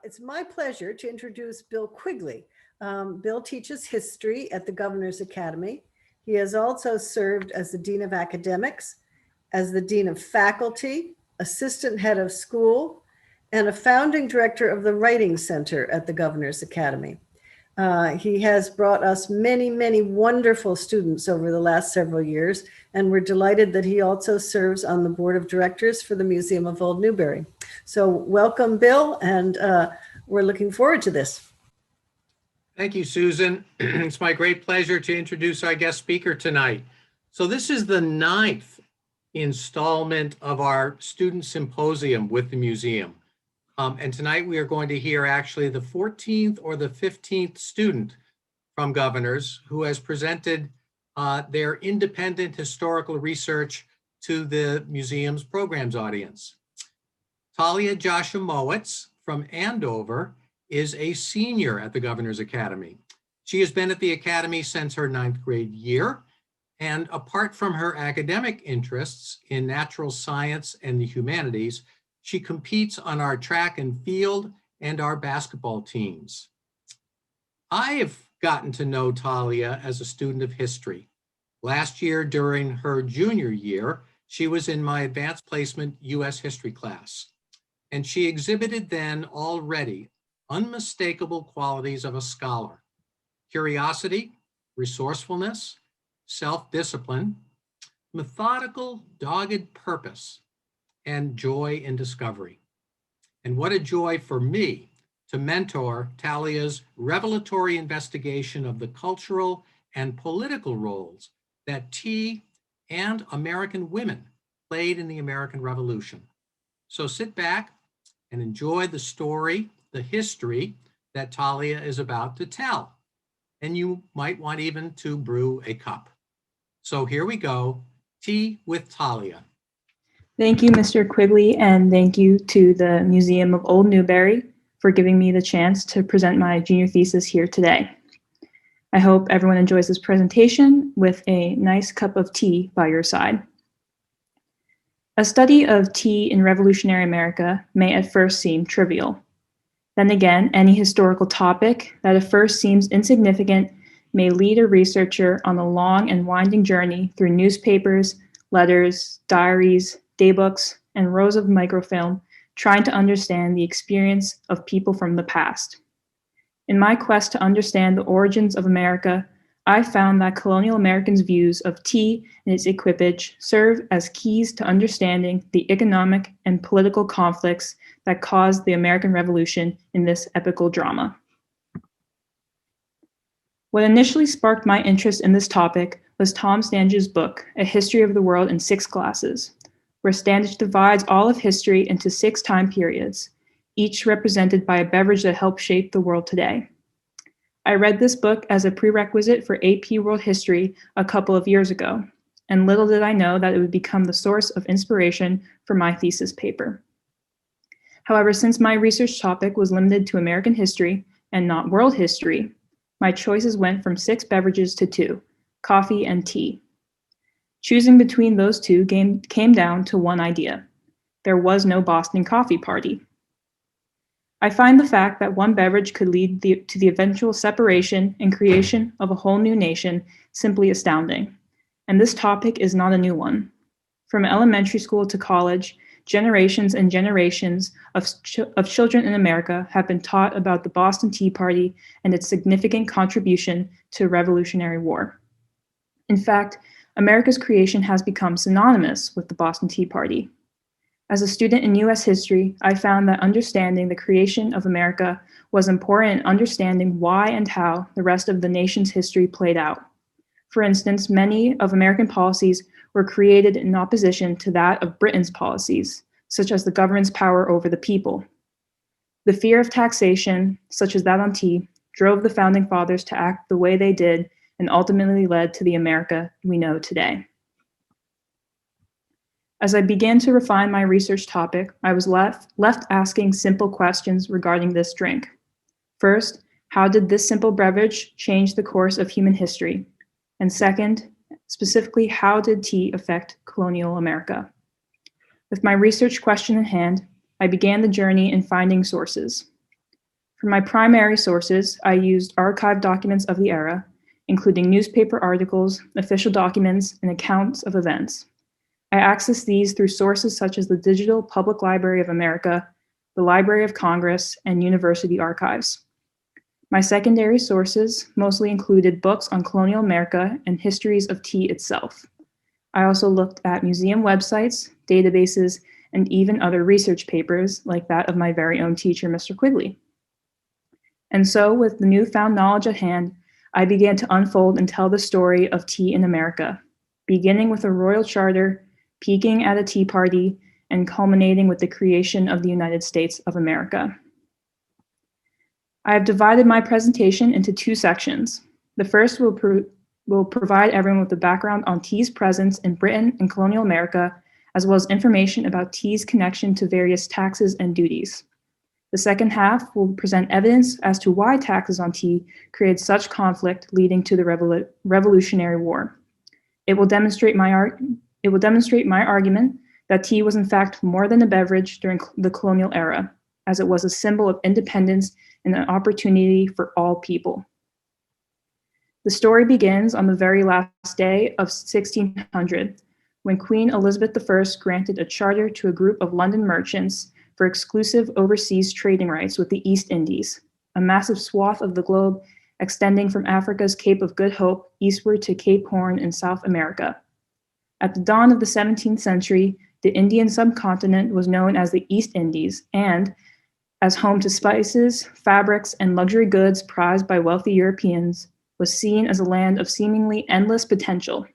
It's my pleasure to introduce Bill Quigley. Bill teaches history at the Governor's Academy. He has also served as the Dean of Academics, as the Dean of Faculty, Assistant Head of School, and a founding director of the Writing Center at the Governor's Academy. He has brought us many, many wonderful students over the last several years, and we're delighted that he also serves on the board of directors for the Museum of Old Newbury. So welcome, Bill, and we're looking forward to this. Thank you, Susan. It's my great pleasure to introduce our guest speaker tonight. So this is the 9th installment of our student symposium with the museum. And tonight we are going to hear actually the 14th or the 15th student from Governors who has presented their independent historical research to the museum's programs audience. Talia Jachimowicz from Andover is a senior at the Governor's Academy. She has been at the Academy since her 9th grade year. And apart from her academic interests in natural science and the humanities, she competes on our track and field and our basketball teams. I have gotten to know Talia as a student of history. Last year, during her junior year, she was in my advanced placement U.S. history class, and she exhibited then already unmistakable qualities of a scholar: curiosity, resourcefulness, self-discipline, methodical, dogged purpose, and joy in discovery. And what a joy for me to mentor Talia's revelatory investigation of the cultural and political roles that tea and American women played in the American Revolution. So sit back and enjoy the story, the history that Talia is about to tell. And you might want even to brew a cup. So here we go, Tea with Talia. Thank you, Mr. Quigley, and thank you to the Museum of Old Newbury for giving me the chance to present my junior thesis here today. I hope everyone enjoys this presentation with a nice cup of tea by your side. A study of tea in revolutionary America may at first seem trivial. Then again, any historical topic that at first seems insignificant may lead a researcher on a long and winding journey through newspapers, letters, diaries, daybooks, and rows of microfilm, trying to understand the experience of people from the past. In my quest to understand the origins of America, I found that colonial Americans' views of tea and its equipage serve as keys to understanding the economic and political conflicts that caused the American Revolution in this epical drama. What initially sparked my interest in this topic was Tom Standage's book, A History of the World in 6 Classes, where Standage divides all of history into 6 time periods, each represented by a beverage that helped shape the world today. I read this book as a prerequisite for AP World History a couple of years ago, and little did I know that it would become the source of inspiration for my thesis paper. However, since my research topic was limited to American history and not world history, my choices went from 6 beverages to 2, coffee and tea. Choosing between those 2 came down to one idea. There was no Boston Coffee Party. I find the fact that one beverage could lead to the eventual separation and creation of a whole new nation simply astounding. And this topic is not a new one. From elementary school to college, generations and generations of children in America have been taught about the Boston Tea Party and its significant contribution to the Revolutionary War. In fact, America's creation has become synonymous with the Boston Tea Party. As a student in U.S. history, I found that understanding the creation of America was important in understanding why and how the rest of the nation's history played out. For instance, many of American policies were created in opposition to that of Britain's policies, such as the government's power over the people. The fear of taxation, such as that on tea, drove the founding fathers to act the way they did and ultimately led to the America we know today. As I began to refine my research topic, I was left asking simple questions regarding this drink. First, How did this simple beverage change the course of human history? And second, specifically, how did tea affect colonial America? With my research question in hand, I began the journey in finding sources. For my primary sources, I used archived documents of the era, including newspaper articles, official documents, and accounts of events. I accessed these through sources such as the Digital Public Library of America, the Library of Congress, and university archives. My secondary sources mostly included books on colonial America and histories of tea itself. I also looked at museum websites, databases, and even other research papers like that of my very own teacher, Mr. Quigley. And so, with the newfound knowledge at hand, I began to unfold and tell the story of tea in America, beginning with a royal charter, peaking at a tea party, and culminating with the creation of the United States of America. I have divided my presentation into two sections. The first will provide everyone with a background on tea's presence in Britain and colonial America, as well as information about tea's connection to various taxes and duties. The second half will present evidence as to why taxes on tea created such conflict leading to the Revolutionary War. It will demonstrate my argument that tea was in fact more than a beverage during the colonial era, as it was a symbol of independence and an opportunity for all people. The story begins on the very last day of 1600, when Queen Elizabeth I granted a charter to a group of London merchants for exclusive overseas trading rights with the East Indies, a massive swath of the globe extending from Africa's Cape of Good Hope eastward to Cape Horn in South America. At the dawn of the 17th century, the Indian subcontinent was known as the East Indies and, as home to spices, fabrics, and luxury goods prized by wealthy Europeans, was seen as a land of seemingly endless potential.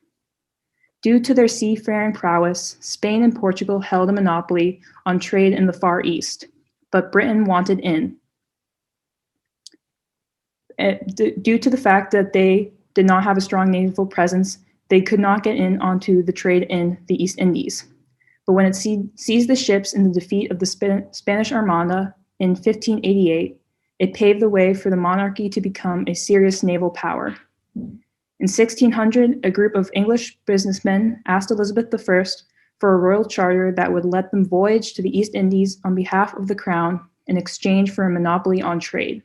Due to their seafaring prowess, Spain and Portugal held a monopoly on trade in the Far East, but Britain wanted in. Due to the fact that they did not have a strong naval presence, they could not get in onto the trade in the East Indies. But when it seized the ships in the defeat of the Spanish Armada in 1588, it paved the way for the monarchy to become a serious naval power. In 1600, a group of English businessmen asked Elizabeth I for a royal charter that would let them voyage to the East Indies on behalf of the crown in exchange for a monopoly on trade.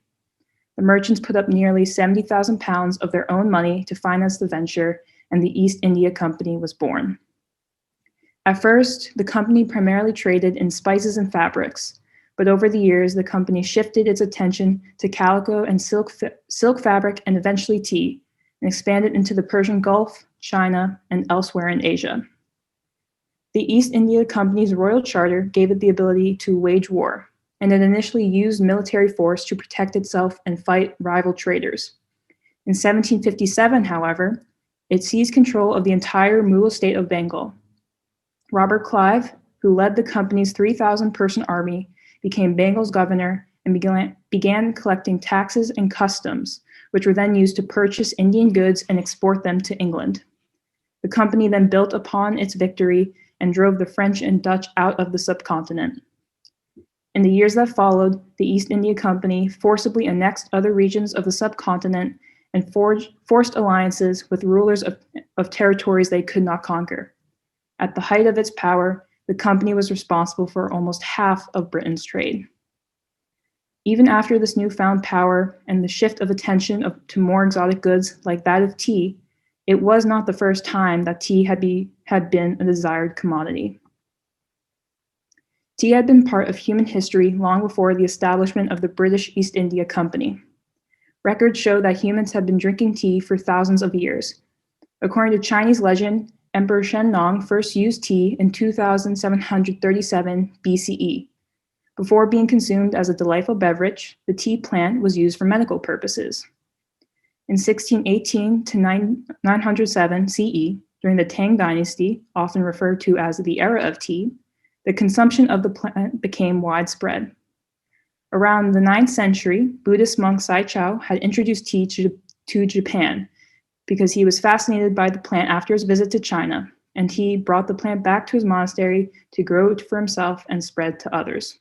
The merchants put up nearly 70,000 pounds of their own money to finance the venture, and the East India Company was born. At first, the company primarily traded in spices and fabrics, but over the years, the company shifted its attention to calico and silk fabric and eventually tea, and expanded into the Persian Gulf, China, and elsewhere in Asia. The East India Company's royal charter gave it the ability to wage war, and it initially used military force to protect itself and fight rival traders. In 1757, however, it seized control of the entire Mughal state of Bengal. Robert Clive, who led the company's 3,000-person army, became Bengal's governor and began collecting taxes and customs, which were then used to purchase Indian goods and export them to England. The company then built upon its victory and drove the French and Dutch out of the subcontinent. In the years that followed, the East India Company forcibly annexed other regions of the subcontinent and forced alliances with rulers of territories they could not conquer. At the height of its power, the company was responsible for almost half of Britain's trade. Even after this newfound power and the shift of attention to more exotic goods like that of tea, it was not the first time that tea had been a desired commodity. Tea had been part of human history long before the establishment of the British East India Company. Records show that humans had been drinking tea for thousands of years. According to Chinese legend, Emperor Shennong first used tea in 2737 BCE. Before being consumed as a delightful beverage, the tea plant was used for medical purposes. In 1618 to 907 CE, during the Tang Dynasty, often referred to as the era of tea, the consumption of the plant became widespread. Around the 9th century, Buddhist monk Sai Chao had introduced tea to Japan because he was fascinated by the plant after his visit to China, and he brought the plant back to his monastery to grow it for himself and spread to others.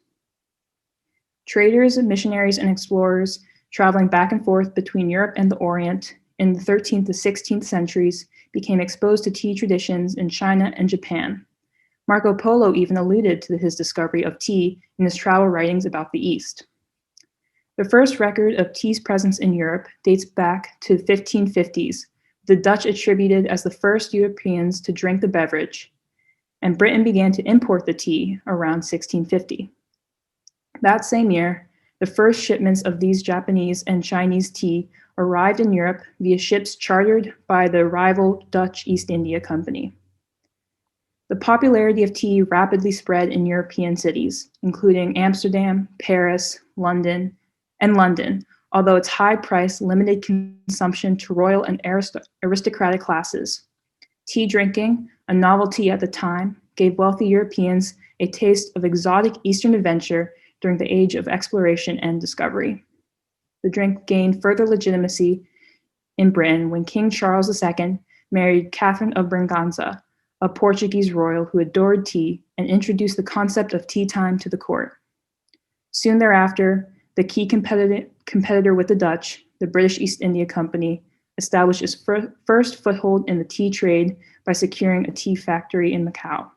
Traders, missionaries, and explorers traveling back and forth between Europe and the Orient in the 13th to 16th centuries, became exposed to tea traditions in China and Japan. Marco Polo even alluded to his discovery of tea in his travel writings about the East. The first record of tea's presence in Europe dates back to the 1550s, the Dutch attributed as the first Europeans to drink the beverage, and Britain began to import the tea around 1650. That same year, the first shipments of these Japanese and Chinese tea arrived in Europe via ships chartered by the rival Dutch East India Company. The popularity of tea rapidly spread in European cities, including Amsterdam, Paris, London, although its high price limited consumption to royal and aristocratic classes. Tea drinking, a novelty at the time, gave wealthy Europeans a taste of exotic Eastern adventure during the age of exploration and discovery. The drink gained further legitimacy in Britain when King Charles II married Catherine of Braganza, a Portuguese royal who adored tea and introduced the concept of tea time to the court. Soon thereafter, the key competitor with the Dutch, the British East India Company, established its first foothold in the tea trade by securing a tea factory in Macau.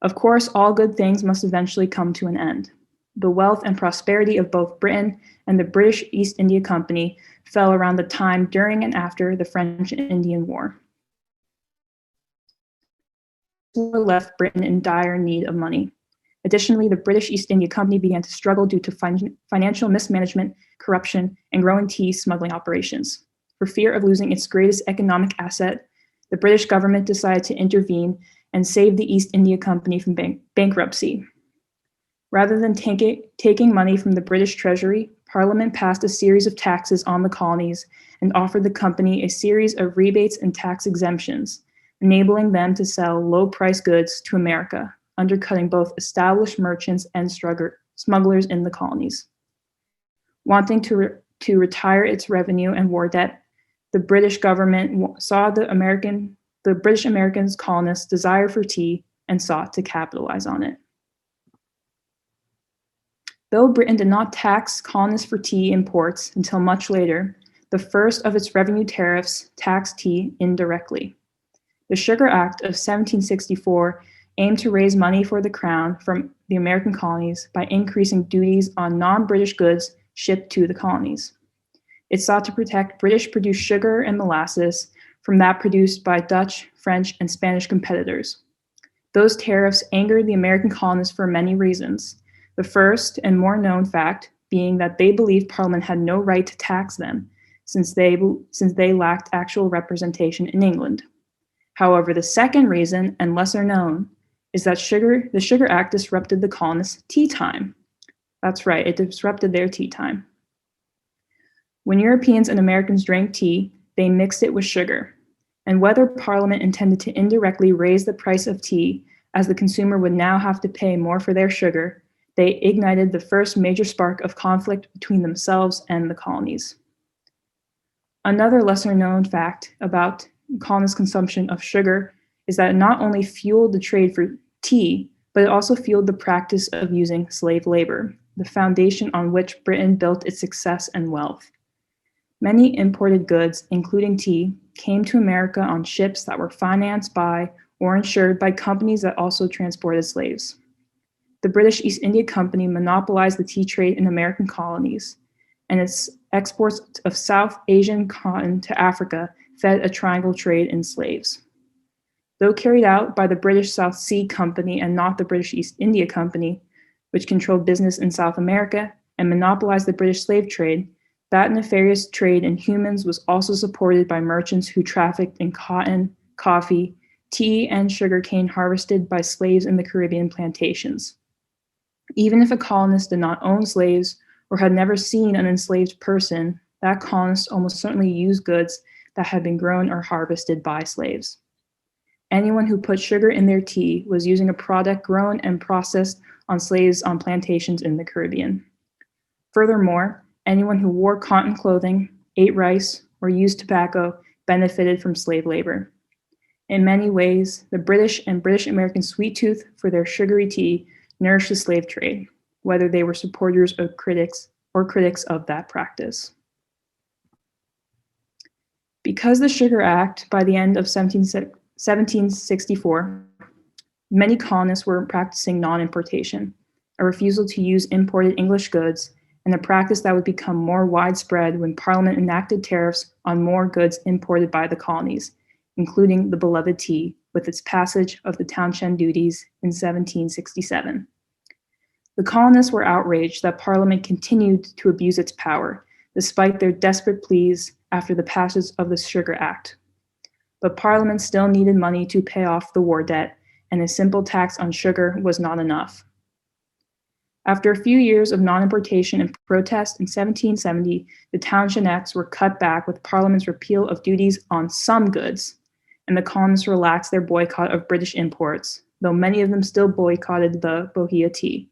Of course, all good things must eventually come to an end. The wealth and prosperity of both Britain and the British East India Company fell around the time during and after the French and Indian War. The war left Britain in dire need of money. Additionally, the British East India Company began to struggle due to financial mismanagement, corruption, and growing tea smuggling operations. For fear of losing its greatest economic asset, the British government decided to intervene and save the East India Company from bankruptcy. Rather than taking money from the British Treasury, Parliament passed a series of taxes on the colonies and offered the company a series of rebates and tax exemptions, enabling them to sell low-priced goods to America, undercutting both established merchants and smugglers in the colonies. Wanting to retire its revenue and war debt, the British government saw the British Americans' colonists' desire for tea and sought to capitalize on it. Though Britain did not tax colonists for tea imports until much later, the first of its revenue tariffs taxed tea indirectly. The Sugar Act of 1764 aimed to raise money for the Crown from the American colonies by increasing duties on non-British goods shipped to the colonies. It sought to protect British-produced sugar and molasses from that produced by Dutch, French, and Spanish competitors. Those tariffs angered the American colonists for many reasons. The first and more known fact being that they believed Parliament had no right to tax them since they lacked actual representation in England. However, the second reason, and lesser known, is that the Sugar Act disrupted the colonists' tea time. That's right, it disrupted their tea time. When Europeans and Americans drank tea, they mixed it with sugar. And whether Parliament intended to indirectly raise the price of tea, as the consumer would now have to pay more for their sugar, they ignited the first major spark of conflict between themselves and the colonies. Another lesser-known fact about colonists' consumption of sugar is that it not only fueled the trade for tea, but it also fueled the practice of using slave labor, the foundation on which Britain built its success and wealth. Many imported goods, including tea, came to America on ships that were financed by or insured by companies that also transported slaves. The British East India Company monopolized the tea trade in American colonies, and its exports of South Asian cotton to Africa fed a triangle trade in slaves. Though carried out by the British South Sea Company and not the British East India Company, which controlled business in South America and monopolized the British slave trade, that nefarious trade in humans was also supported by merchants who trafficked in cotton, coffee, tea, and sugarcane harvested by slaves in the Caribbean plantations. Even if a colonist did not own slaves or had never seen an enslaved person, that colonist almost certainly used goods that had been grown or harvested by slaves. Anyone who put sugar in their tea was using a product grown and processed on slaves on plantations in the Caribbean. Furthermore, anyone who wore cotton clothing, ate rice, or used tobacco benefited from slave labor. In many ways, the British and British American sweet tooth for their sugary tea nourished the slave trade, whether they were supporters or critics of that practice. Because the Sugar Act, by the end of 1764, many colonists were practicing non-importation, a refusal to use imported English goods, and a practice that would become more widespread when Parliament enacted tariffs on more goods imported by the colonies, including the beloved tea, with its passage of the Townshend duties in 1767. The colonists were outraged that Parliament continued to abuse its power, despite their desperate pleas after the passage of the Sugar Act. But Parliament still needed money to pay off the war debt, and a simple tax on sugar was not enough. After a few years of non-importation and protest in 1770, the Townshend Acts were cut back with Parliament's repeal of duties on some goods, and the colonists relaxed their boycott of British imports, though many of them still boycotted the Bohea tea.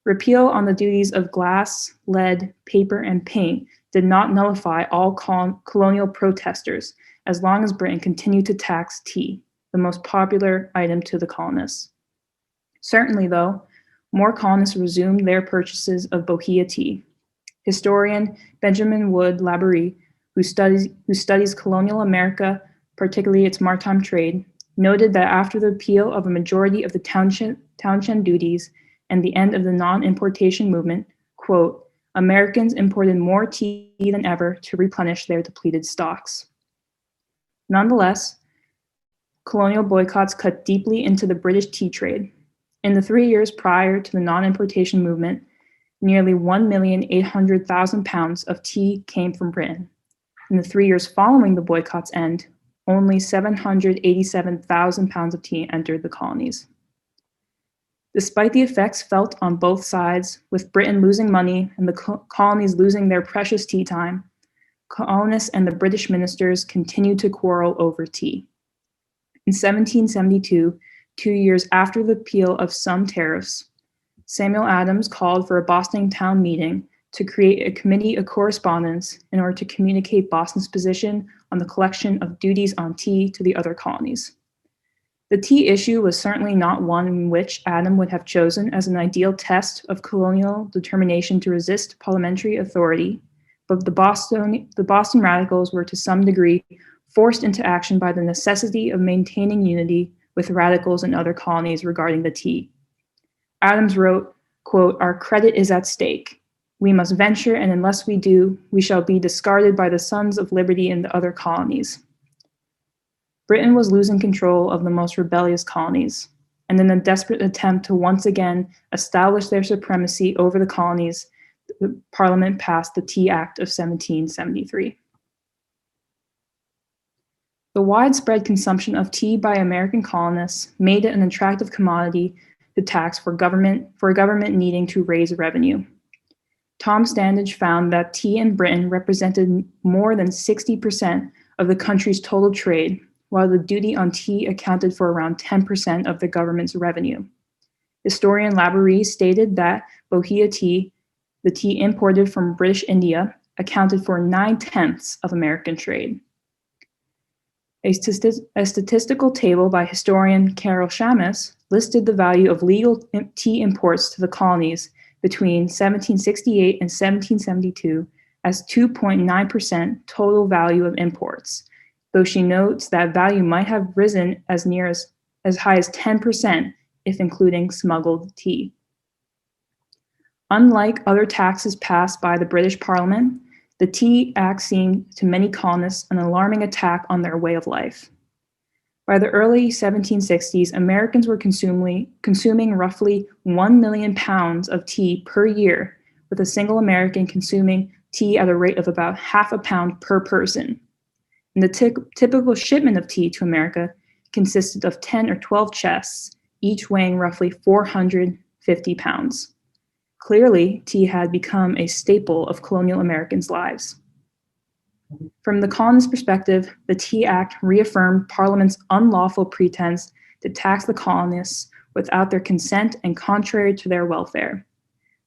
Repeal on the duties of glass, lead, paper, and paint did not nullify all colonial protesters, as long as Britain continued to tax tea, the most popular item to the colonists. Certainly, though, more colonists resumed their purchases of Bohea tea. Historian Benjamin Wood Labaree, who studies colonial America, particularly its maritime trade, noted that after the repeal of a majority of the Townshend duties and the end of the non-importation movement, quote, Americans imported more tea than ever to replenish their depleted stocks. Nonetheless, colonial boycotts cut deeply into the British tea trade. In the 3 years prior to the non-importation movement, nearly 1,800,000 pounds of tea came from Britain. In the 3 years following the boycott's end, only 787,000 pounds of tea entered the colonies. Despite the effects felt on both sides, with Britain losing money and the colonies losing their precious tea time, colonists and the British ministers continued to quarrel over tea. In 1772, 2 years after the repeal of some tariffs, Samuel Adams called for a Boston town meeting to create a committee of correspondence in order to communicate Boston's position on the collection of duties on tea to the other colonies. The tea issue was certainly not one in which Adams would have chosen as an ideal test of colonial determination to resist parliamentary authority, but the Boston radicals were to some degree forced into action by the necessity of maintaining unity with radicals in other colonies regarding the tea. Adams wrote, quote, our credit is at stake. We must venture, and unless we do, we shall be discarded by the sons of liberty in the other colonies. Britain was losing control of the most rebellious colonies, and in a desperate attempt to once again establish their supremacy over the colonies, the Parliament passed the Tea Act of 1773. The widespread consumption of tea by American colonists made it an attractive commodity to tax for a government needing to raise revenue. Tom Standage found that tea in Britain represented more than 60% of the country's total trade, while the duty on tea accounted for around 10% of the government's revenue. Historian Labaree stated that Bohea tea, the tea imported from British India, accounted for 9/10 of American trade. A statistical table by historian Carol Shamus listed the value of legal tea imports to the colonies between 1768 and 1772 as 2.9% total value of imports, though she notes that value might have risen as high as 10% if including smuggled tea. Unlike other taxes passed by the British Parliament, the Tea Act seemed to many colonists an alarming attack on their way of life. By the early 1760s, Americans were consuming roughly 1 million pounds of tea per year, with a single American consuming tea at a rate of about half a pound per person. And the typical shipment of tea to America consisted of 10 or 12 chests, each weighing roughly 450 pounds. Clearly, tea had become a staple of colonial Americans' lives. From the colonists' perspective, the Tea Act reaffirmed Parliament's unlawful pretense to tax the colonists without their consent and contrary to their welfare.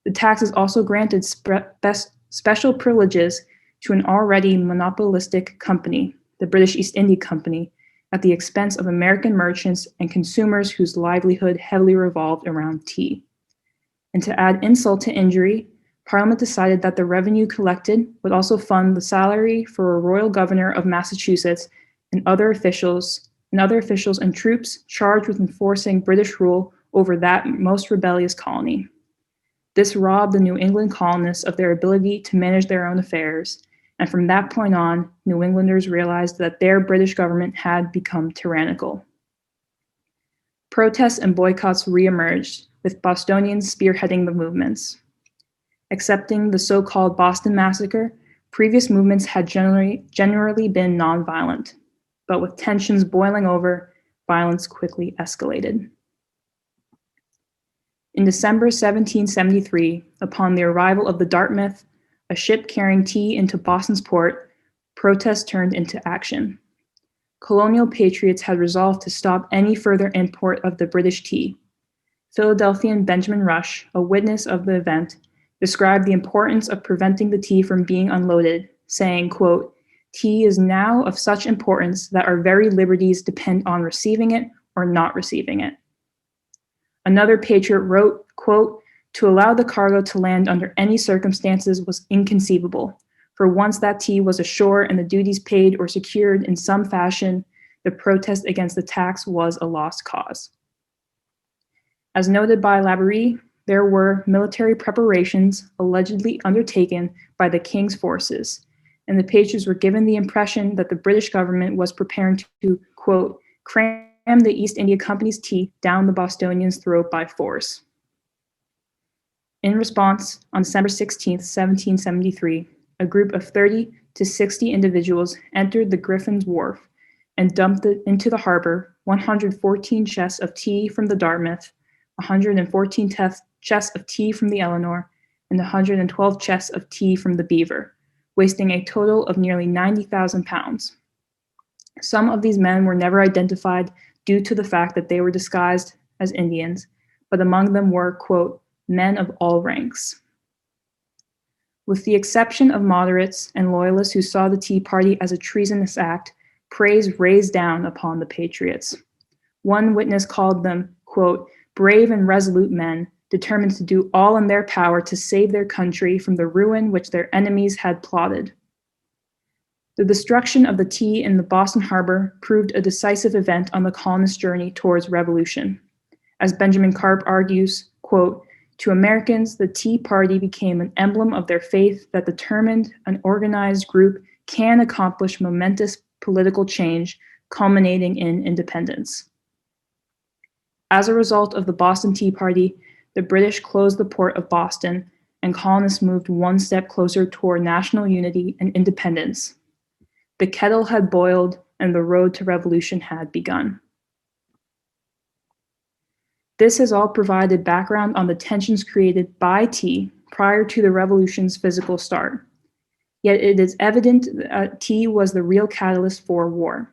The taxes also granted special privileges to an already monopolistic company, the British East India Company, at the expense of American merchants and consumers whose livelihood heavily revolved around tea. And to add insult to injury, Parliament decided that the revenue collected would also fund the salary for a royal governor of Massachusetts and other officials and troops charged with enforcing British rule over that most rebellious colony. This robbed the New England colonists of their ability to manage their own affairs, and from that point on, New Englanders realized that their British government had become tyrannical. Protests and boycotts reemerged, with Bostonians spearheading the movements. Accepting the so-called Boston Massacre, previous movements had generally been nonviolent, but with tensions boiling over, violence quickly escalated. In December 1773, upon the arrival of the Dartmouth, a ship carrying tea into Boston's port, protests turned into action. Colonial patriots had resolved to stop any further import of the British tea. Philadelphian Benjamin Rush, a witness of the event, described the importance of preventing the tea from being unloaded, saying, quote, "Tea is now of such importance that our very liberties depend on receiving it or not receiving it." Another patriot wrote, quote, "To allow the cargo to land under any circumstances was inconceivable, for once that tea was ashore and the duties paid or secured in some fashion, the protest against the tax was a lost cause." As noted by Laborie, there were military preparations allegedly undertaken by the king's forces, and the patriots were given the impression that the British government was preparing to, quote, "cram the East India Company's tea down the Bostonians' throat by force." In response, on December 16, 1773, a group of 30 to 60 individuals entered the Griffin's Wharf and dumped into the harbor 114 chests of tea from the Dartmouth, 114 chests of tea from the Eleanor, and 112 chests of tea from the Beaver, wasting a total of nearly 90,000 pounds. Some of these men were never identified due to the fact that they were disguised as Indians, but among them were, quote, "men of all ranks." With the exception of moderates and loyalists who saw the Tea Party as a treasonous act, praise raised down upon the patriots. One witness called them, quote, "brave and resolute men, determined to do all in their power to save their country from the ruin which their enemies had plotted." The destruction of the tea in the Boston harbor proved a decisive event on the colonists' journey towards revolution. As Benjamin Carp argues, quote, "To Americans, the Tea Party became an emblem of their faith that determined and organized group can accomplish momentous political change, culminating in independence." As a result of the Boston Tea Party, the British closed the port of Boston, and colonists moved one step closer toward national unity and independence. The kettle had boiled, and the road to revolution had begun. This has all provided background on the tensions created by tea prior to the revolution's physical start. Yet it is evident that tea was the real catalyst for war.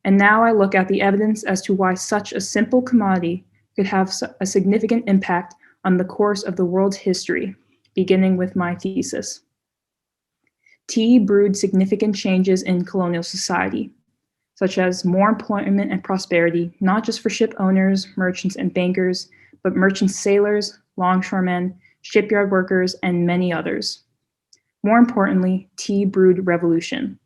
And now I look at the evidence as to why such a simple commodity could have a significant impact on the course of the world's history, beginning with my thesis. Tea brewed significant changes in colonial society, such as more employment and prosperity, not just for ship owners, merchants, and bankers, but merchant sailors, longshoremen, shipyard workers, and many others. More importantly, tea brewed revolution.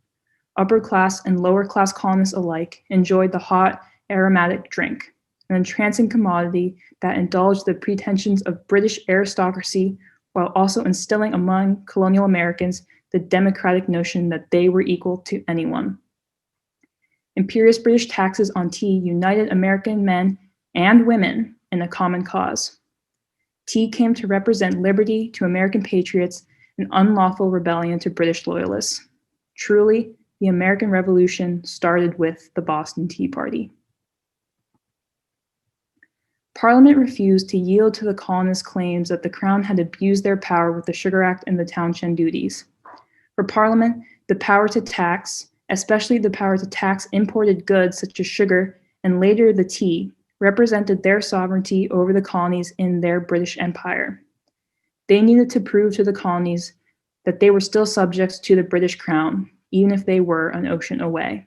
Upper class and lower class colonists alike enjoyed the hot, aromatic drink, an entrancing commodity that indulged the pretensions of British aristocracy while also instilling among colonial Americans the democratic notion that they were equal to anyone. Imperious British taxes on tea united American men and women in a common cause. Tea came to represent liberty to American patriots and unlawful rebellion to British loyalists. Truly, the American Revolution started with the Boston Tea Party. Parliament refused to yield to the colonists' claims that the Crown had abused their power with the Sugar Act and the Townshend duties. For Parliament, the power to tax, especially the power to tax imported goods such as sugar and later the tea, represented their sovereignty over the colonies in their British Empire. They needed to prove to the colonies that they were still subjects to the British Crown, even if they were an ocean away.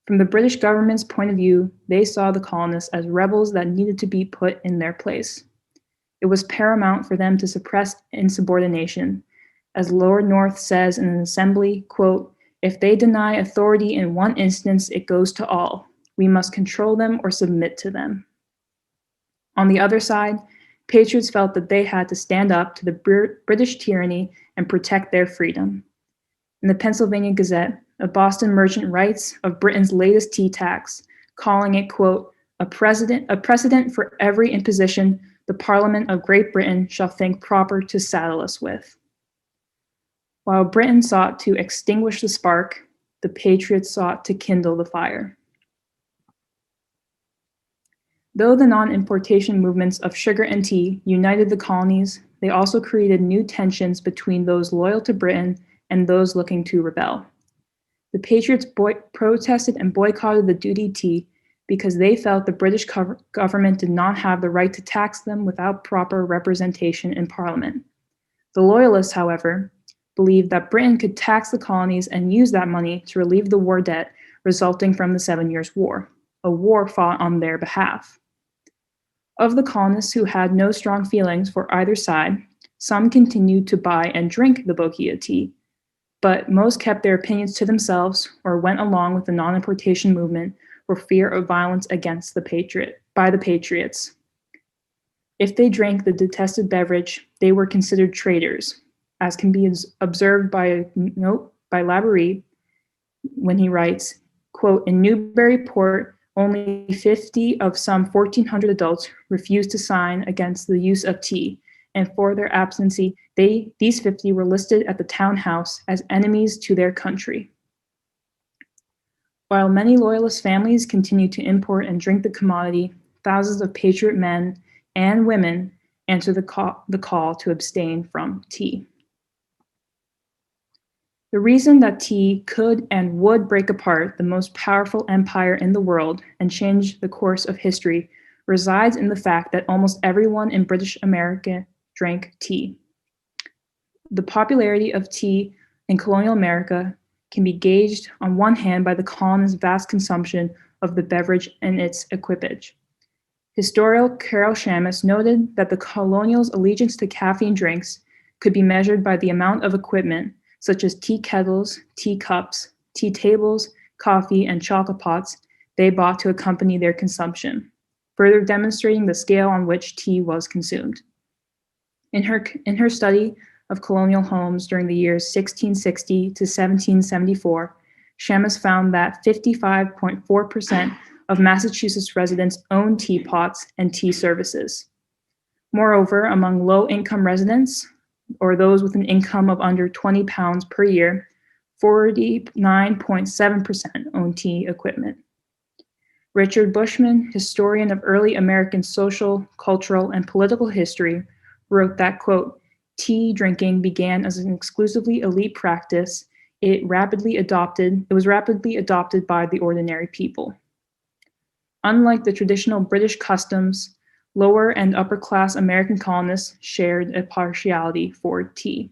From the British government's point of view, they saw the colonists as rebels that needed to be put in their place. It was paramount for them to suppress insubordination. As Lord North says in an assembly, quote, "If they deny authority in one instance, it goes to all. We must control them or submit to them." On the other side, patriots felt that they had to stand up to the British tyranny and protect their freedom. In the Pennsylvania Gazette, a Boston merchant writes of Britain's latest tea tax, calling it, quote, a precedent for every imposition the Parliament of Great Britain shall think proper to saddle us with. While Britain sought to extinguish the spark, the patriots sought to kindle the fire. Though the non-importation movements of sugar and tea united the colonies, they also created new tensions between those loyal to Britain and those looking to rebel. The patriots protested and boycotted the duty tea because they felt the British government did not have the right to tax them without proper representation in Parliament. The loyalists, however, believed that Britain could tax the colonies and use that money to relieve the war debt resulting from the 7 Years' War, a war fought on their behalf. Of the colonists who had no strong feelings for either side, some continued to buy and drink the Bohea tea, but most kept their opinions to themselves or went along with the non-importation movement for fear of violence against by the patriots. If they drank the detested beverage, they were considered traitors, as can be observed by a note by Laborie when he writes, quote, "In Newburyport, only 50 of some 1,400 adults refused to sign against the use of tea, and for their abstinency, these 50 were listed at the town house as enemies to their country." While many loyalist families continued to import and drink the commodity, thousands of patriot men and women answered the call to abstain from tea. The reason that tea could and would break apart the most powerful empire in the world and change the course of history resides in the fact that almost everyone in British America drank tea. The popularity of tea in colonial America can be gauged on one hand by the colonists' vast consumption of the beverage and its equipage. Historian Carol Shamus noted that the colonials' allegiance to caffeine drinks could be measured by the amount of equipment, such as tea kettles, tea cups, tea tables, coffee, and chocolate pots they bought to accompany their consumption, further demonstrating the scale on which tea was consumed. In her study of colonial homes during the years 1660 to 1774, Shamus found that 55.4% of Massachusetts residents owned teapots and tea services. Moreover, among low-income residents, or those with an income of under 20 pounds per year, 49.7% own tea equipment. Richard Bushman, historian of early American social, cultural, and political history, wrote that, quote, "Tea drinking began as an exclusively elite practice. It was rapidly adopted by the ordinary people." Unlike the traditional British customs, lower and upper class American colonists shared a partiality for tea.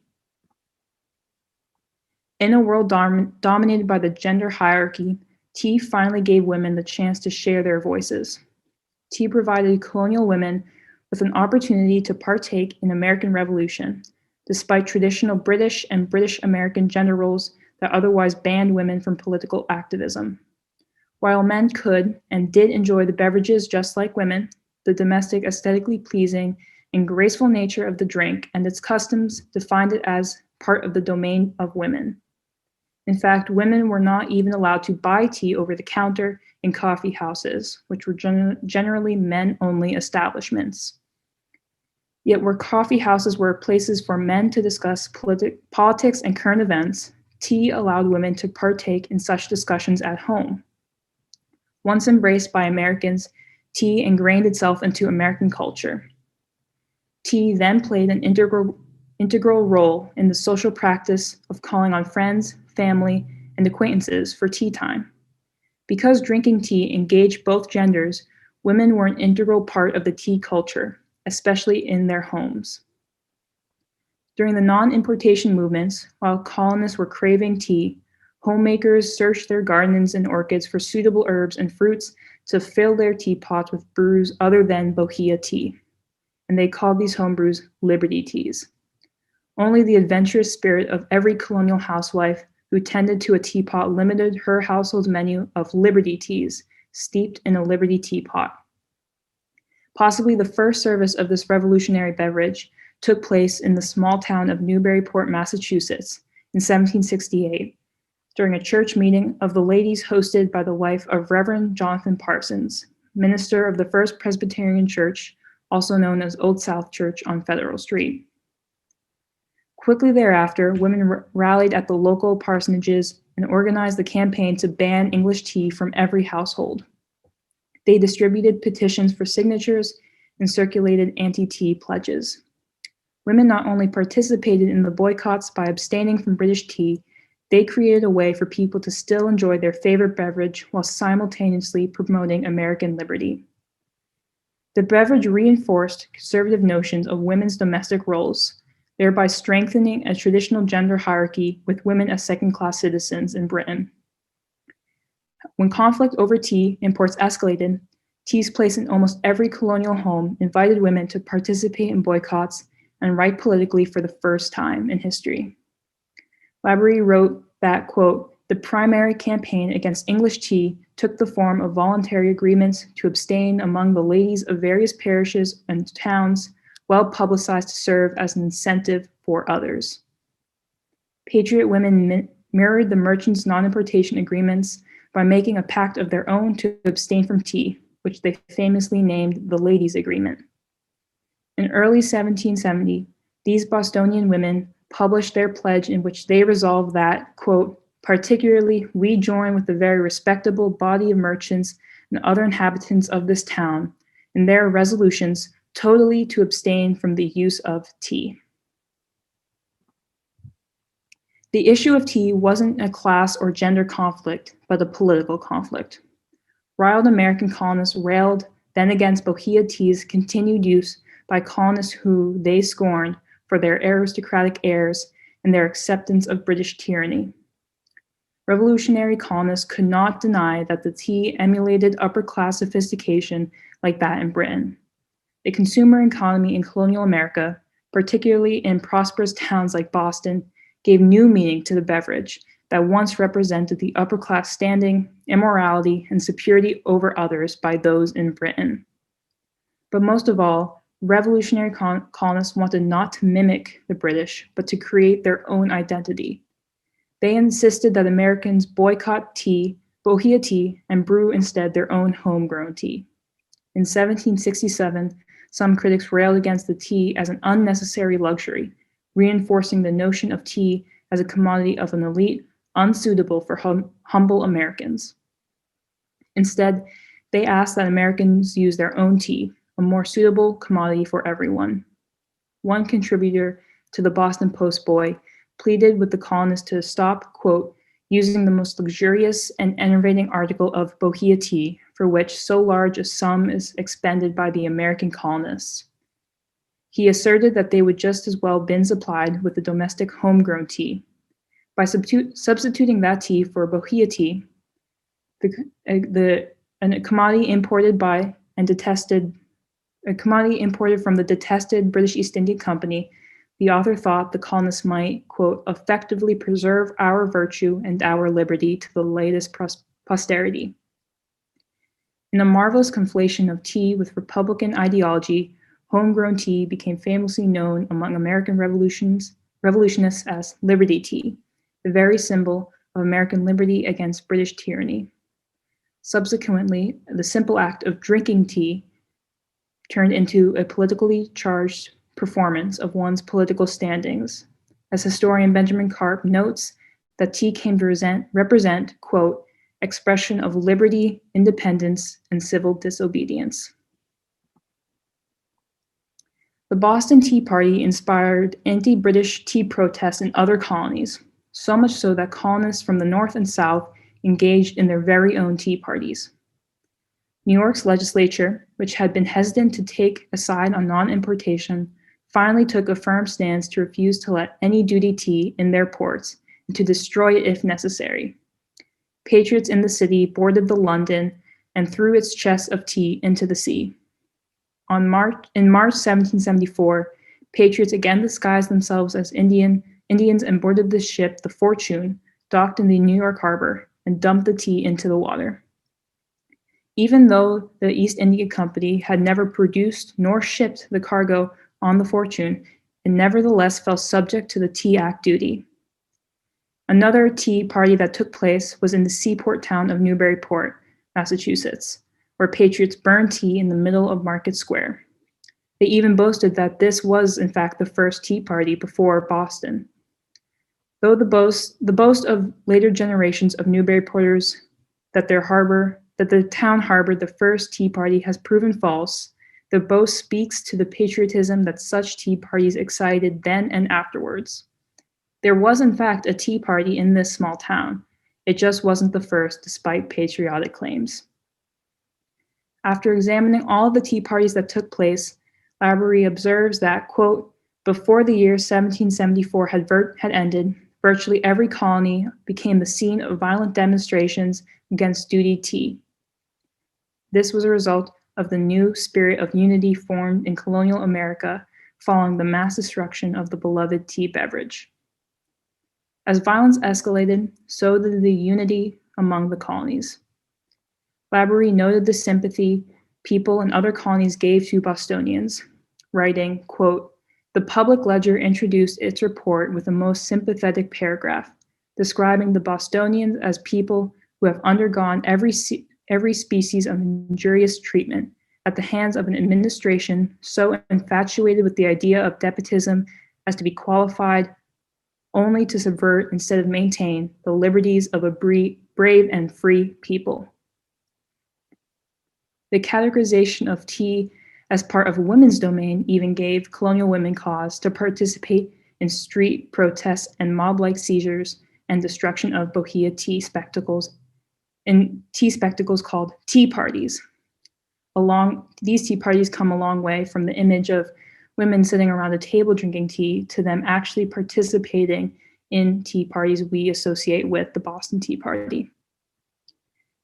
In a world dominated by the gender hierarchy, tea finally gave women the chance to share their voices. Tea provided colonial women with an opportunity to partake in American Revolution, despite traditional British and British American gender roles that otherwise banned women from political activism. While men could and did enjoy the beverages just like women, the domestic, aesthetically pleasing, and graceful nature of the drink and its customs defined it as part of the domain of women. In fact, women were not even allowed to buy tea over the counter in coffee houses, which were generally men-only establishments. Yet where coffee houses were places for men to discuss politics and current events, tea allowed women to partake in such discussions at home. Once embraced by Americans, tea ingrained itself into American culture. Tea then played an integral role in the social practice of calling on friends, family, and acquaintances for tea time. Because drinking tea engaged both genders, women were an integral part of the tea culture, especially in their homes. During the non-importation movements, while colonists were craving tea, homemakers searched their gardens and orchards for suitable herbs and fruits to fill their teapots with brews other than Bohea tea. and they called these homebrews Liberty teas. Only the adventurous spirit of every colonial housewife who tended to a teapot limited her household's menu of Liberty teas, steeped in a Liberty teapot. Possibly the first service of this revolutionary beverage took place in the small town of Newburyport, Massachusetts, in 1768, during a church meeting of the ladies hosted by the wife of Reverend Jonathan Parsons, minister of the First Presbyterian Church, also known as Old South Church on Federal Street. Quickly thereafter, women rallied at the local parsonages and organized the campaign to ban English tea from every household. They distributed petitions for signatures and circulated anti-tea pledges. Women not only participated in the boycotts by abstaining from British tea, they created a way for people to still enjoy their favorite beverage while simultaneously promoting American liberty. The beverage reinforced conservative notions of women's domestic roles, thereby strengthening a traditional gender hierarchy with women as second-class citizens in Britain. When conflict over tea imports escalated, tea's place in almost every colonial home invited women to participate in boycotts and write politically for the first time in history. Laborie wrote that, quote, "The primary campaign against English tea took the form of voluntary agreements to abstain among the ladies of various parishes and towns, well publicized to serve as an incentive for others." Patriot women mirrored the merchants' non-importation agreements by making a pact of their own to abstain from tea, which they famously named the Ladies' Agreement. In early 1770, these Bostonian women published their pledge in which they resolved that, quote, "Particularly, we join with the very respectable body of merchants and other inhabitants of this town in their resolutions totally to abstain from the use of tea." The issue of tea wasn't a class or gender conflict, but a political conflict. Riled American colonists railed then against Bohea tea's continued use by colonists who they scorned for their aristocratic airs and their acceptance of British tyranny. Revolutionary colonists could not deny that the tea emulated upper-class sophistication like that in Britain. The consumer economy in colonial America, particularly in prosperous towns like Boston, gave new meaning to the beverage that once represented the upper-class standing, immorality, and superiority over others by those in Britain. But most of all, revolutionary colonists wanted not to mimic the British, but to create their own identity. They insisted that Americans boycott tea, Bohea tea, and brew instead their own homegrown tea. In 1767, some critics railed against the tea as an unnecessary luxury, reinforcing the notion of tea as a commodity of an elite unsuitable for humble Americans. Instead, they asked that Americans use their own tea, a more suitable commodity for everyone. One contributor to the Boston Post Boy pleaded with the colonists to stop, quote, "using the most luxurious and enervating article of Bohea tea, for which so large a sum is expended by the American colonists." He asserted that they would just as well been supplied with the domestic homegrown tea. By substituting that tea for Bohea tea, a commodity imported from the detested British East India Company, the author thought the colonists might, quote, "effectively preserve our virtue and our liberty to the latest posterity." In a marvelous conflation of tea with Republican ideology, homegrown tea became famously known among American revolutionists as Liberty tea, the very symbol of American liberty against British tyranny. Subsequently, the simple act of drinking tea turned into a politically charged performance of one's political standings. As historian Benjamin Karp notes, that tea came to represent, quote, "expression of liberty, independence, and civil disobedience." The Boston Tea Party inspired anti-British tea protests in other colonies, so much so that colonists from the North and South engaged in their very own tea parties. New York's legislature, which had been hesitant to take a side on non-importation, finally took a firm stance to refuse to let any duty tea in their ports and to destroy it if necessary. Patriots in the city boarded the London and threw its chests of tea into the sea. In March 1774, patriots again disguised themselves as Indians and boarded the ship, the Fortune, docked in the New York harbor, and dumped the tea into the water. Even though the East India Company had never produced nor shipped the cargo on the Fortune, it nevertheless fell subject to the Tea Act duty. Another tea party that took place was in the seaport town of Newburyport, Massachusetts, where patriots burned tea in the middle of Market Square. They even boasted that this was, in fact, the first tea party before Boston. Though the boast of later generations of Newburyporters that the town harbored the first tea party has proven false, the boast speaks to the patriotism that such tea parties excited then and afterwards. There was, in fact, a tea party in this small town. It just wasn't the first, despite patriotic claims. After examining all of the tea parties that took place, Laborie observes that, quote, before the year 1774 had ended, virtually every colony became the scene of violent demonstrations against duty tea. This was a result of the new spirit of unity formed in colonial America following the mass destruction of the beloved tea beverage. As violence escalated, so did the unity among the colonies. Laborie noted the sympathy people in other colonies gave to Bostonians, writing, quote, the Public Ledger introduced its report with a most sympathetic paragraph, describing the Bostonians as people who have undergone every species of injurious treatment at the hands of an administration so infatuated with the idea of despotism as to be qualified only to subvert instead of maintain the liberties of a brave and free people. The categorization of tea as part of a women's domain even gave colonial women cause to participate in street protests and mob-like seizures and destruction of bohea tea spectacles called tea parties. These tea parties come a long way from the image of women sitting around a table drinking tea to them actually participating in tea parties we associate with the Boston Tea Party.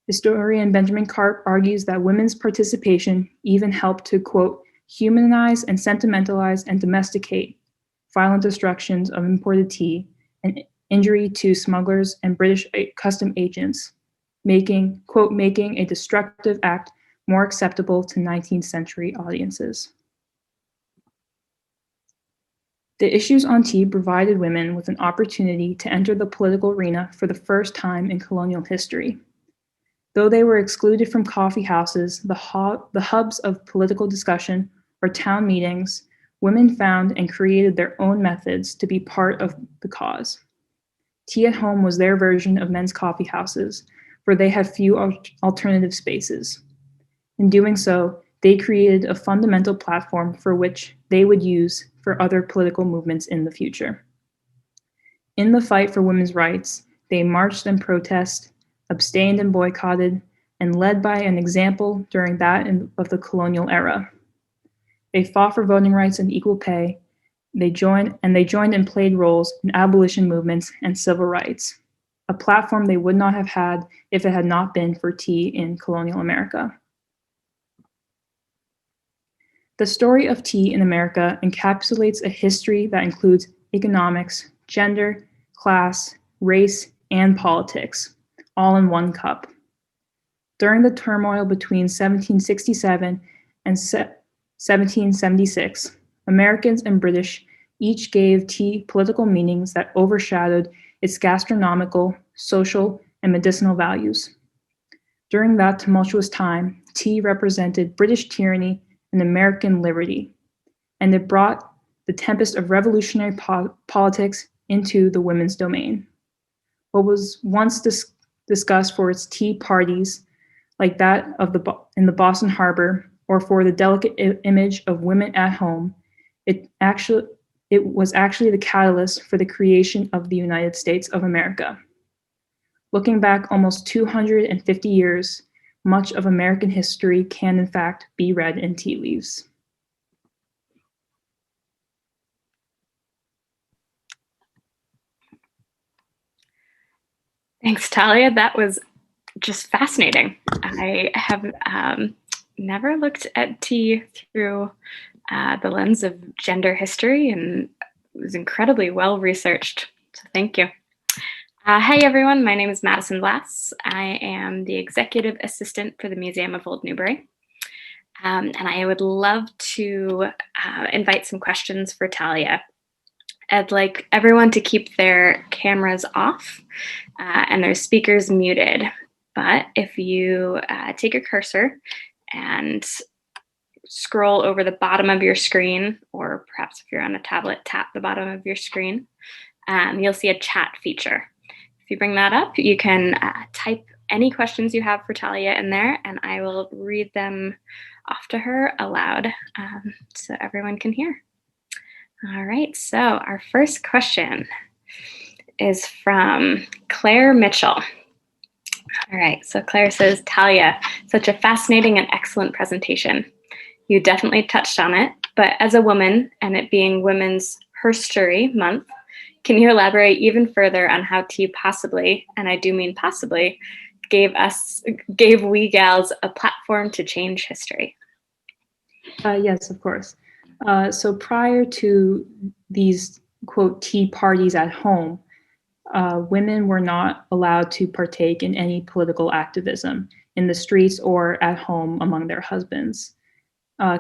Historian Benjamin Karp argues that women's participation even helped to, quote, humanize and sentimentalize and domesticate violent destructions of imported tea and injury to smugglers and British custom agents, making a destructive act more acceptable to 19th century audiences. The issues on tea provided women with an opportunity to enter the political arena for the first time in colonial history. Though they were excluded from coffee houses, the hubs of political discussion, or town meetings, women found and created their own methods to be part of the cause. Tea at home was their version of men's coffee houses, for they had few alternative spaces. In doing so, they created a fundamental platform for which they would use for other political movements in the future. In the fight for women's rights, they marched and protested, abstained and boycotted, and led by an example during that of the colonial era. They fought for voting rights and equal pay. They joined and played roles in abolition movements and civil rights, a platform they would not have had if it had not been for tea in colonial America. The story of tea in America encapsulates a history that includes economics, gender, class, race, and politics, all in one cup. During the turmoil between 1767 and 1776, Americans and British each gave tea political meanings that overshadowed its gastronomical, social, and medicinal values. During that tumultuous time, tea represented British tyranny and American liberty, and it brought the tempest of revolutionary politics into the women's domain. What was once discussed for its tea parties, like that of in the Boston Harbor, or for the delicate image of women at home, it was actually the catalyst for the creation of the United States of America. Looking back almost 250 years, much of American history can in fact be read in tea leaves. Thanks, Talia. That was just fascinating. I have never looked at tea through the lens of gender history, and it was incredibly well researched. So thank you. Hey everyone, my name is Madison Glass. I am the executive assistant for the Museum of Old Newbury. And I would love to invite some questions for Talia. I'd like everyone to keep their cameras off and their speakers muted. But if you take your cursor and scroll over the bottom of your screen, or perhaps if you're on a tablet, tap the bottom of your screen, you'll see a chat feature. If you bring that up, you can type any questions you have for Talia in there, and I will read them off to her aloud so everyone can hear. All right, so our first question is from Claire Mitchell. All right, so Claire says, Talia, such a fascinating and excellent presentation. You definitely touched on it, but as a woman, and it being Women's Herstory Month, can you elaborate even further on how tea possibly, and I do mean possibly, gave we gals a platform to change history? Yes, of course. So prior to these, quote, tea parties at home, women were not allowed to partake in any political activism in the streets or at home among their husbands.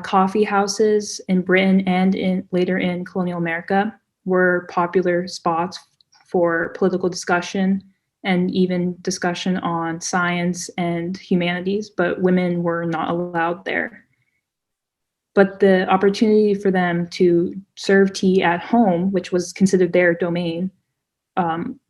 Coffee houses in Britain and later in colonial America were popular spots for political discussion and even discussion on science and humanities, but women were not allowed there. But the opportunity for them to serve tea at home, which was considered their domain,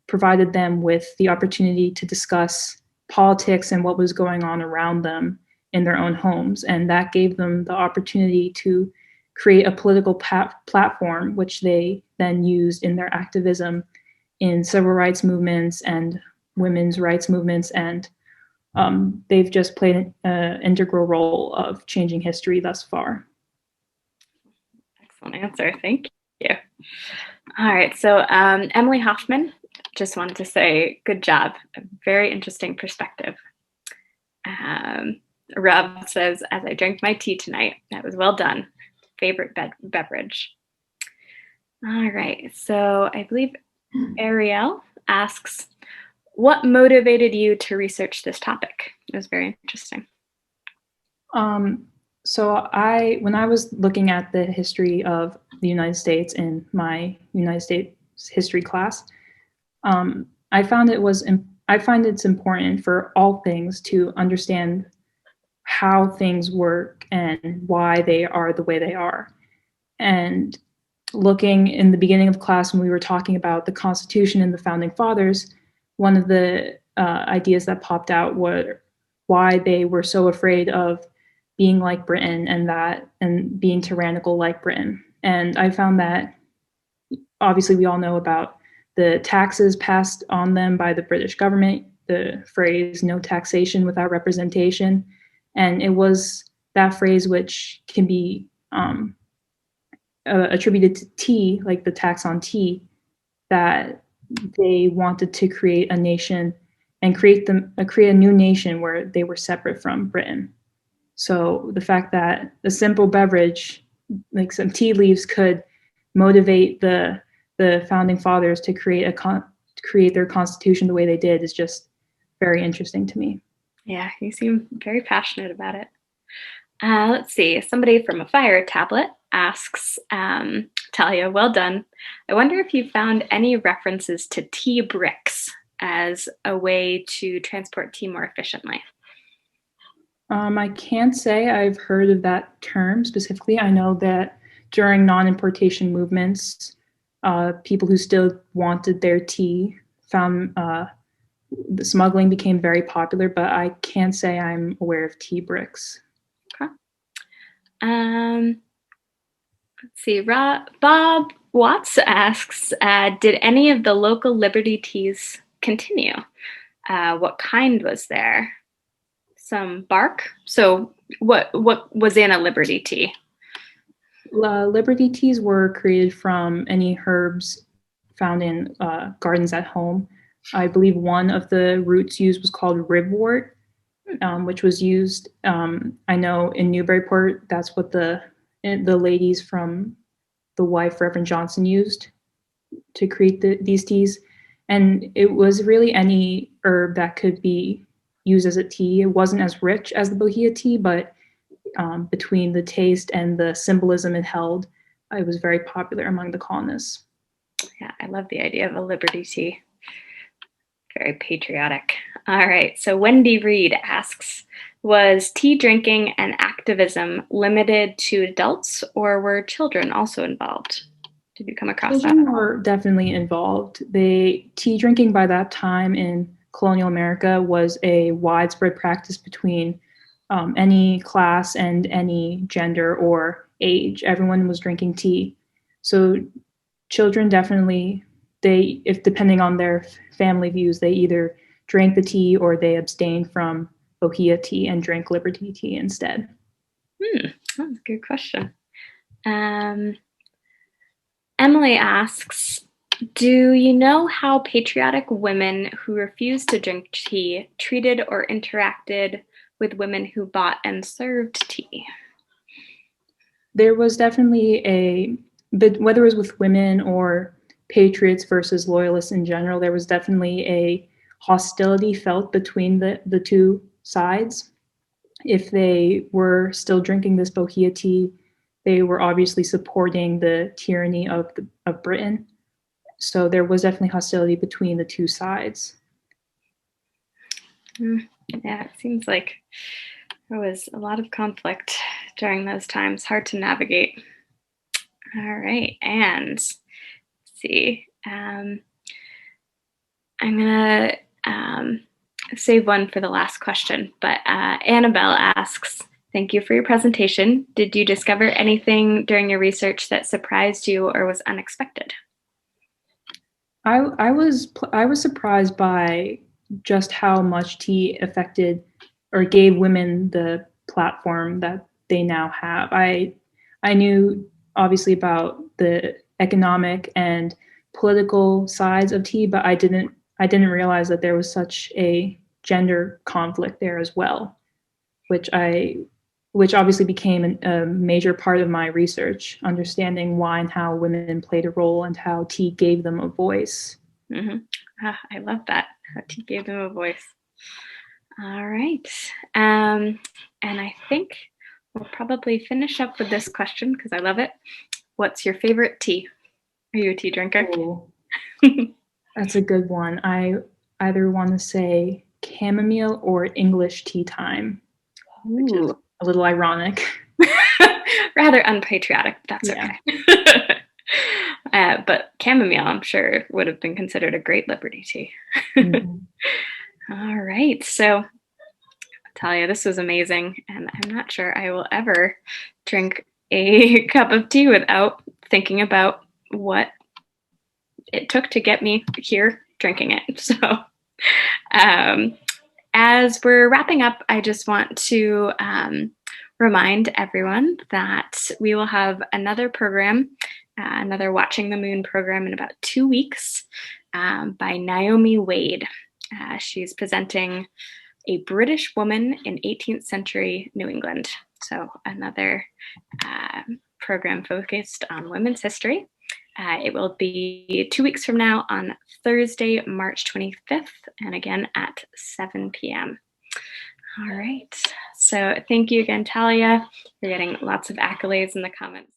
provided them with the opportunity to discuss politics and what was going on around them in their own homes. And that gave them the opportunity to create a political platform, which they then used in their activism in civil rights movements and women's rights movements. And they've just played an integral role of changing history thus far. Excellent answer, thank you. All right, so Emily Hoffman just wanted to say, good job, a very interesting perspective. Rob says, as I drank my tea tonight, that was well done. Favorite beverage. All right, so I believe Ariel asks, what motivated you to research this topic? It was very interesting. So when I was looking at the history of the United States in my United States history class, I find it's important for all things to understand how things work and why they are the way they are. And looking in the beginning of class when we were talking about the Constitution and the Founding Fathers, one of the ideas that popped out were why they were so afraid of being like Britain and being tyrannical like Britain. And I found that obviously we all know about the taxes passed on them by the British government, the phrase no taxation without representation. And it was that phrase which can be attributed to tea, like the tax on tea, that they wanted to create a nation and create a new nation where they were separate from Britain. So the fact that a simple beverage, like some tea leaves, could motivate the founding fathers to create their constitution the way they did is just very interesting to me. Yeah, you seem very passionate about it. Let's see, somebody from a fire tablet asks, Talia, well done. I wonder if you found any references to tea bricks as a way to transport tea more efficiently. I can't say I've heard of that term specifically. I know that during non-importation movements, people who still wanted their tea found the smuggling became very popular, but I can't say I'm aware of tea bricks. Okay. Let's see, Bob Watts asks, did any of the local Liberty teas continue? What kind was there? Some bark? So what was in a Liberty tea? Liberty teas were created from any herbs found in gardens at home. I believe one of the roots used was called ribwort, which was used. I know in Newburyport, that's what the ladies from the wife Reverend Johnson used to create these teas. And it was really any herb that could be used as a tea. It wasn't as rich as the Bohea tea, but between the taste and the symbolism it held, it was very popular among the colonists. Yeah, I love the idea of a Liberty tea. Very patriotic. All right, so Wendy Reed asks, was tea drinking and activism limited to adults, or were children also involved? Did you come across that? Children were definitely involved. Tea drinking by that time in colonial America was a widespread practice between any class and any gender or age. Everyone was drinking tea. So children definitely, if depending on their family views, they either drank the tea or they abstained from Bohea tea and drank Liberty tea instead. That's a good question. Emily asks, do you know how patriotic women who refused to drink tea treated or interacted with women who bought and served tea? There was definitely but whether it was with women or patriots versus loyalists in general, there was definitely a hostility felt between the two sides. If they were still drinking this Bohea tea, they were obviously supporting the tyranny of Britain. So there was definitely hostility between the two sides. Yeah, it seems like there was a lot of conflict during those times. Hard to navigate. All right, and let's see. I'm gonna save one for the last question, but Annabelle asks, thank you for your presentation. Did you discover anything during your research that surprised you or was unexpected? I was surprised by just how much tea affected or gave women the platform that they now have. I knew obviously about the economic and political sides of tea, but I didn't realize that there was such a gender conflict there as well, which obviously became a major part of my research, understanding why and how women played a role and how tea gave them a voice. Mm-hmm. I love that, how tea gave them a voice. All right. And I think we'll probably finish up with this question because I love it. What's your favorite tea? Are you a tea drinker? Oh, that's a good one. I either want to say chamomile or English tea time, which is a little ironic. Rather unpatriotic, but that's okay. But chamomile, I'm sure, would have been considered a great Liberty tea. Mm-hmm. All right. So, Talia, this was amazing. And I'm not sure I will ever drink a cup of tea without thinking about what it took to get me here drinking it. So, as we're wrapping up, I just want to remind everyone that we will have another program, another Watching the Moon program in about 2 weeks by Naomi Wade. She's presenting a British woman in 18th century New England. So another program focused on women's history. It will be 2 weeks from now on Thursday, March 25th, and again at 7 p.m. All right. So thank you again, Talia. You're getting lots of accolades in the comments.